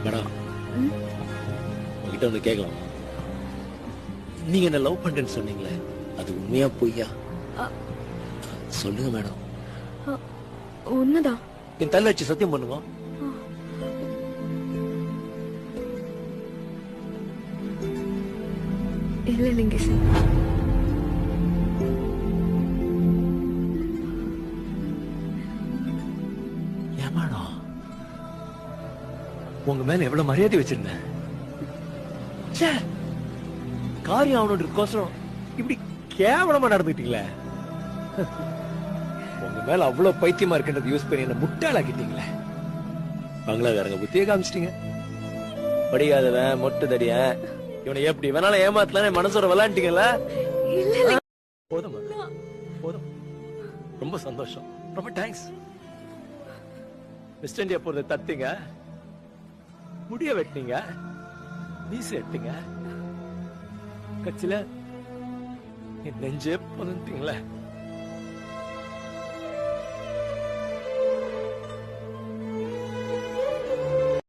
Madam, உங்ககிட்ட வந்து கேட்கலாம். நீங்க என்ன லவ் பண்றேன்னு சொன்னீங்களே, அது உண்மையா பொய்யா? சொல்லுங்க மேடம். உண்மைதான். என் தள்ள வச்சு சத்தியம் பண்ணுங்க. இல்ல லிங்கேஷ், ஏன் மேடம், உங்க மேல எவ்வளவு மரியாதை வச்சிருந்தேன். காரியம் அவனோட இப்படி கேவலமா நடந்துட்டீங்களே. உங்க மேல அவ்வளவு பைத்தியமா இருக்கின்றது யூஸ் பண்ணி என்ன முட்டாளாக்கிட்டீங்களே. பங்களாக்காரங்க புத்திய காமிச்சிட்டீங்க. படிக்காதவன் மொட்டு தடிய இவனை எப்படி வேணாலும் ஏமாத்தலாம் மனசோட விளையாண்டீங்கல்ல. போதும் போதும், ரொம்ப சந்தோஷம், ரொம்ப தேங்க்ஸ். வெஸ்ட் இந்தியா போறத தத்தீங்க, முடிய வெட்டினீங்க, மீச எட்டீங்க, கட்சியில என் நெஞ்சே பதந்தீங்களே.